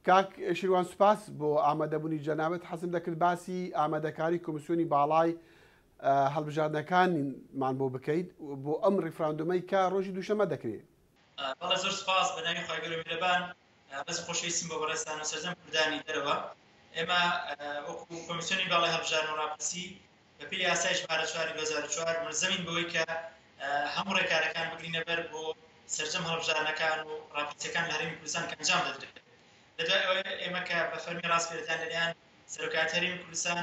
کاک شیروان سوپاس بۆ ئامادەبوونی جەنابەت حەزم دەکرد باسی ئامادەکاری کۆمیسیۆنی باڵای هەڵبژاردنەکانمان بۆ بکەیت بۆ ئەم ڕیفراندۆمەی کە ڕۆژی دووشەمە دەکرێت. بەڵێ زۆر سپاس بە ناوی خی گەورە میهرەبان بەس خۆشەویستیم بۆ بەڕێستان و سەرجەم کوردانی دەرەوە ئێمە وەکو کۆمیسیۆنی باڵای هەڵبژاردن و ڕاپرسی بە پێی یاسای ژمارە 4/2004 ملزەمین بەوەی کە هەموو ڕێکارەکان بگرینە بەر بۆ سەرجەم هەڵبژاردنەکان و ڕاپرسیەکان لە هەرێمی کوردستان کە ئەنجام دەدرێت. لەدوای ئەوە ئێمە کە بە فەرمی ڕاستپێدەتان لەلایەن سەرۆکایەتی هەرێمی کوردستان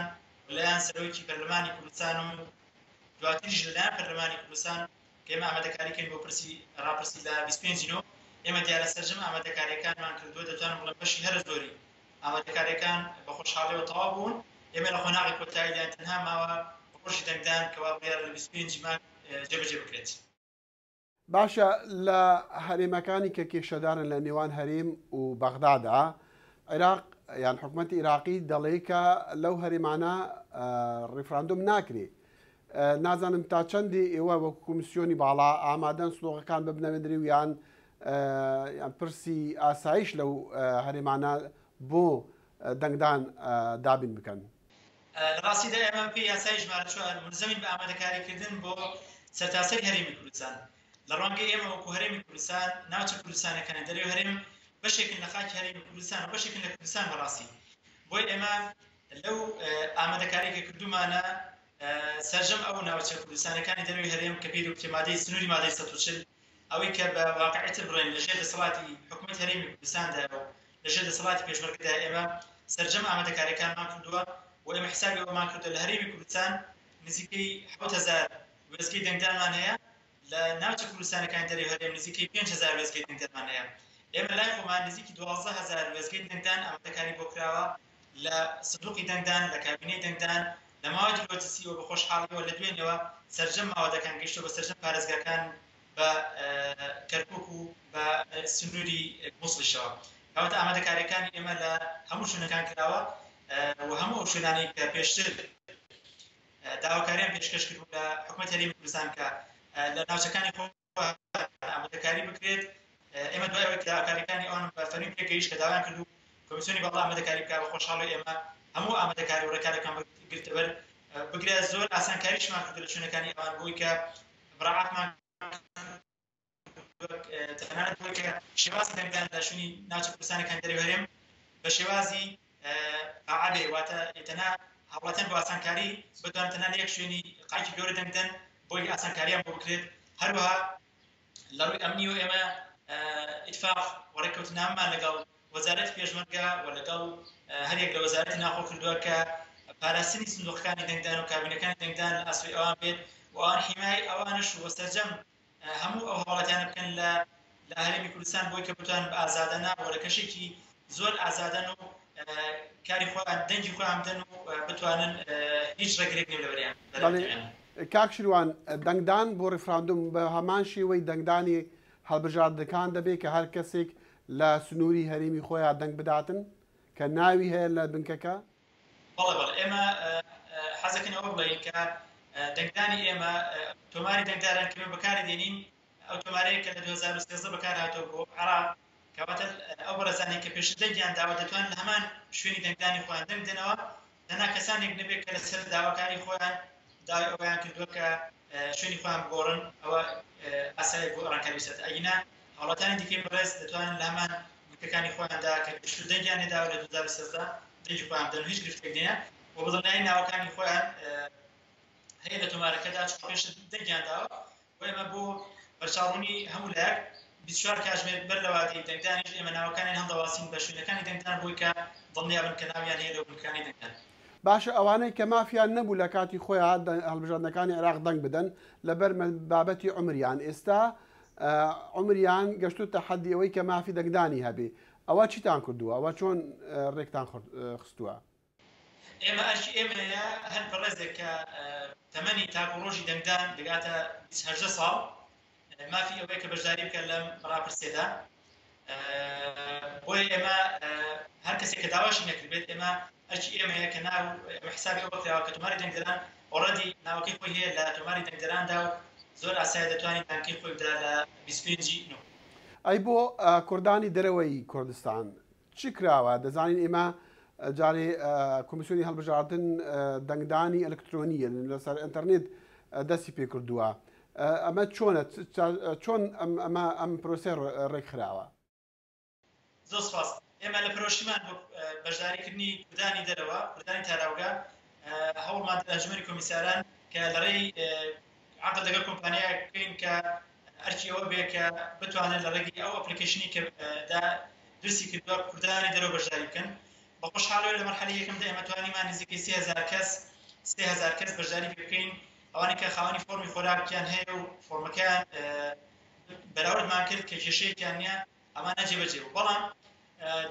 لەلایەن سەرۆکی پەرلەمانی کوردستان و دواتریش لەلایەن پەرلەمانی کوردستان کە ئێمە ئامادەکاریکەین بۆ ڕاپرسی لە 25 ئێمە دیارە سەرجەم ئامادەکاریەکانمان کردووە دەتوانم بڵێم بەشی هەرە زۆری ئامادەکاریەکان بە خۆشحاڵیەوە تەواو بوون. ئێمە لە خۆناغی کۆتاییدان تەنها ماوە ڕۆژی دەنگدان کەوا بڕیار لە 25 مانگ جێبەجێ بکرێت. باشە لە هەرێمەکانی کە کێشەدارن لە نێوان هەرێم و بەغدادا عێراق یان حکوومەتی عێراقی دەڵێ کە لەو هەرێمانە ڕیفراندۆم ناکرێ. نازانم تا چەندی ئێوە وەکو کۆمیسیۆنی باڵا ئامادەن سلۆغەکان ببنەوێنری و یان پرسی ئاسایش لەو هەرێمانە بۆ دەنگدان دابین بکەن. ڕاستیدا ئێمە پێی یاسای ژمارە 4 ملزەمین بە ئامادەکاریکردن بۆ سەرتاسەری هەرێمی کوردستان. لە ڕوانگەی ئێمە وەکو هەرێمی کوردستان ناوچە کوردستانەکەن دەرەوەی هەرێم بەشێکن لە خاکی هەرێمی کوردستان و بەشێکن لە کوردستان بەڕاستی. بۆی ئێمە لەو ئامادەکاریکە کردومانە سەرجەم ئەو ناوچە کوردستانەکانی دەرەوەی هەرێم کە پێی وتێ مادەی سنووری مادەی 140 ئەوەی کە بە واقعیت بڕێن لەژێر دەسەڵاتی حکوومەت هەرێمی کوردستاندا و لەژێر دەسەڵاتی پێشمەرگەدا ئێمە سەرجەم ئامادەکاریەکانمان کردووە و ئێمە حسابی ئەومان کردو لە هەرێمی کوردستان نزیکەی 7000 وێستگەی دەنگدانمان هەیە، لە ناوچە کوردستانەکانی دەرەوەی هەرێم نزیکەی 5000 وێستگەی دەنگدانمان هەیە. ئێمە لای خۆمان نزیکی 12000 وێستگەی دەنگدان ئامادەکاری بۆ کراوە لە سندوقی دەنگدان، لە کابینەی دەنگدان، لە ماوەی دلۆتسیەوە بە خۆشحاڵیەوە لە دوێنەوە سەرجەم ماوەدەکان گەیشتەوە بە سەرجەم پارێزگاکان بە کەرکووک و بە سنووری مووسڵیشەوە. کەواتە ئامادەکاریەکانی ئێمە لە هەموو شوێنەکان کراوە و هەموو ئەو شوێنانەی کە پێشتر داواکاریان پێشکەش کردبوو لە حکوومەت هەرێمی کوردستان کە لە ناوچەکانی خۆ ئامادەکاری بکرێت. ئێمە دوای ئەوەی داواکاریەکانی ئەوان بە فەرمی پێگەیشت کە داوایان کردو کۆمیسیۆنی باڵا ئامادەکاری بکات بە خۆشحاڵی ئێمە هەموو ئامادەکاری و ڕێکارەکان گرتەبەر بگرێت. زۆر ئاسانکاریشمان کردو لە شوێنەکانی ئەوان بۆی کە بڕاعاتمان تەنانەت بۆی کە شێوازی دەنگدان لە شوێنی ناوچە کوردستانەکانی دەرەوەی هەرێم بە شێوازی فعالێ واتە تەنها هەوڵاتیان بۆ ئاسانکاری بتوانن تەنها لە یەک شوێنی قایکی گەورە دەنگدەن بۆی ئاسانکاریان بۆ بکرێت. هەروەها لە ڕووی ئەمنی و ئێمە ئیتفاق و ڕێککەوتنامەمان لەگەڵ وەزارەتی پێشمەرگە و لەگەڵ هەرێک لە وەزارەتی ناخۆ کردووە کە پاراستنی سندوقەکانی دەنگدان و کابینەکانی دەنگدان لە ئاسوی ئەوان بێت و ئەوان حیمای ئەوانش و سەرجەم هەموو ئەو هەوڵاتیانە بکەن لە هەرێمی کوردستان بۆی کە بتوانن بە ئازادانە و لە کەشێکی زۆر ئازادەن و کاری خۆیان دەنگی خۆیان بدەن و بتوانن هیچ ڕێگرێک نێ لەبەریان. کاک شیروان دەنگدان بۆ ڕیفراندۆم بە هەمان شێوەی دەنگدانی هەڵبژاردنەکان دەبێت کە هەر کەسێک لە سنووری هەرێمی خۆیان دەنگ بداتن کە ناوی هەیە لە بنکەکە؟ بەڵێ ئێمە حەزەکەین ئەوە بڵێین کە دەنگدانی ئێمە تۆماری دەنگداران کە بەکاری دێنین ئەو تۆمارەیە کە لە 2013 بەکار هاتەوە بۆ عێراق کەواتە ئەو بەڕێزانەی کە پێش دەنگیان داوە دەتوانن لە هەمان شوێنی دەنگدانی خۆیان دەنگ بدەنەوە تەنها کەسانێک نەبێت کە لەسەر داواکاری خۆیان داوای ئەویان کردووە کە شوێنی خۆیان بگۆڕن ئەوە ئاساییەک بۆ ڕەنکاری بێت. ئەگەنا هەوڵاتانی دیکەی بەڕێز دەتوانن لە هەمان بنکەکانی خۆیاندا کە پێشتر دەنگیان نێداوە لە 2013 دەنگی خۆیان بدەن و هیچ گرفتێک نییە و بەدڵنیایی ناوەکانی خۆیان هەیە لە تۆمارەکەدا چون پێش دەنگیان داوە و ئێمە بۆ بەرچاوڕوونی هەموو لایەک 24 کاتژمێر بەر لەوادەی دەنگدانیش ئێمە ناوەکانیان هەڵدەواسین بە شوێنەکانی دەنگدان بۆی کە دڵنیابن کە ناویان هەیە لەو بنکەکانی دەنگدان. باشە ئەوانەی کە مافیان نەبوو لە کاتی خۆیان هەڵبژاردنەکانی عێراق دەنگ بدەن لەبەر بابەتی عمریان ئێستا عمریان گەشتوتە حەدی ئەوەی کە مافی دەنگدانی هەبێ ئەوە چیتان کردووە؟ ئەوە چۆن ڕێکتان خستووە؟ ئێمە ئەرکی ئێمەیە هەر بەڕێزێک کە تەمەنی تاکو ڕۆژی دەنگدان دەگاتە 28 ساڵ مافی ئەوەیە کە بەشداری بکەن لەم ڕاپرسێدا بۆی ئێمە هەر کەسێک کە داواشی نەکردبێت ئێمە ئەرکی ئێمەیە کە ناو حسابی ئەو بکراوە کە تۆماری دەنگدەران ئۆڕەدی ناوەکەی خۆی هەیە لە تۆماری دەنگدەراندا و زۆر ئاسایە دەتوانێت دەنگەکەی خۆی بدا لە 25 ئەی بۆ کوردانی دەرەوەی کوردستان چی کراوە دەزانین ئێمە جارێ کۆمیسیۆنی هەڵبژاردن دەنگدانی ئەلکترۆنیە لەسەر ئینتەرنێت دەستی پێ کردووە ئەمە چۆنە چۆن ئەم پرۆسە ڕێکخراوە زۆر سپاس ئێمە لە پرۆشتیمان بۆ بەشداریکردنی کوردانی دەرەوە کوردانی تاراوگا هەوڵمان لە ژمێری کۆمیساران کە لەڕێی عقد لەگەڵ کۆمپانیایەک بکەین کە ئەرکی ئەوە بێ کە بتوانێت لە ڕێگەی ئەو ئەپلیکیشنی کە درستی کردووە کوردانی دەرەوە بەشداری بکەن بە خۆشحاڵی لە مەرحەلەی یەکەمدا ئێمە توانیمان نزیکەی 3000 کەس بەشداری پێ بکەین ئەوانی کە خاوەنی فۆرمی خۆراکیان هەیە و فۆرمەکەیان بەراوردمان کرد کە کێشەیەکیان نییە ئەمانە جێبەجێ بوو بەڵام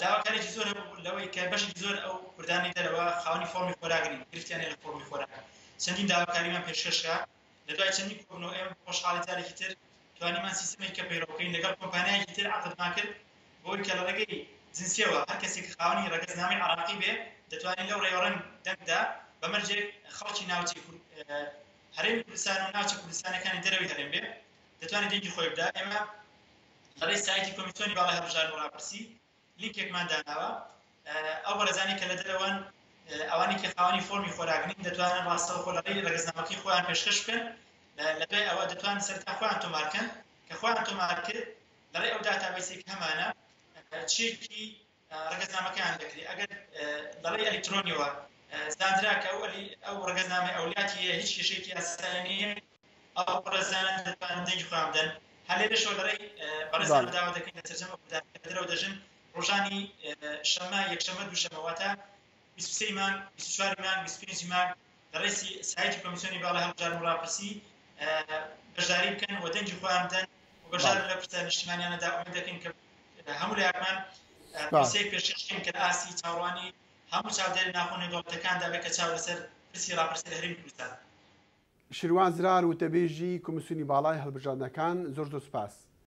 داواکارێکی زۆر لەوەی کە بەشی زۆر ئەو کوردانی دەرەوە خاوەنی فۆرمی خۆراگرین گرفتیانێ لە فۆرمی خۆراک چەندین داواکاریمان پێشکەشکە لە دوای چەندین کۆبنەوە ئێمە خۆشحاڵی جارێکی تر توانیمان سیستەمێک کە پەیڕەوکەین لەگەڵ کۆمپانیایەکی تر عقدمان کرد بۆی کە لە ڕێگەی جنسیەوە هەر کەسێک خاوەنی ڕێگەزنامەی عراقی بێ دەتوانین لەو ڕێوەڕەنگ دەنگدا بەمەرجێک خەڵکی ناوچەی هەرێمی کوردستان و ناوچە کوردستانەکانی دەرەوەی هەرێم بێ دەتوانێت دەنگی خۆی بدا ئێمە لەڕێی سایتی کۆمیسیۆنی باڵای هەڵبژاردن و ڕاپرسی لینکێکمان داناوە ئەو بەڕێزانی کە لە دەرەوەن ئەوانی کە خاوەنی فۆرمی خۆراگرین دەتوانن ڕاستەوخۆ لەڕێی ڕێگەزنامەکەی خۆیان پێشکەش بکەن لە دوای ئەوە دەتوانن سەرتا خۆیان تۆمارکەن کە خۆیان تۆمار کرد لەڕێی ئەو داتابیسێک هەمانە چێکی ڕێگەزنامەکەیان دەکرێت ئەگەر لەڕێی ئەلکترۆنیەوە زانرا کە ئەو ڕێگەزنامە ئەولیاتی هیچ کێشەیەکی یاسایی نییە ئەو ڕێزانان دەتوانن دەنگی خۆیان بدەن هەلێرەشەوە لەڕێی بەڕێزان داوا دەکەین لە تەرجەمە کوردانی کە دەرەوە دەژن ڕۆژانی شەمە یەکشەمە دووشەمە واتە 23 مانگ 24 مانگ 25 مانگ لەڕێی سایتی کۆمیسیۆنی باڵای هەڵبژاردن و ڕاپرسی بەشداری بکەن و دەنگی خۆیان بدەن و بەشدار لە پرسە نیشتیمانیانەدا ئومید دەکەین کە هەموو لایەکمان پرسەیەک پێشکەشکەین کە ئاسی چاوەڕوانی هەموو چاودێری ناخۆنی دەوڵەتەکاندا بێت کە چاو لەسەر پرسی ڕاپرسی لە هەرێمی کوردستان شیروان زرار وتەبێژی کۆمیسیۆنی باڵای هەڵبژاردنەکان زۆر سوپاس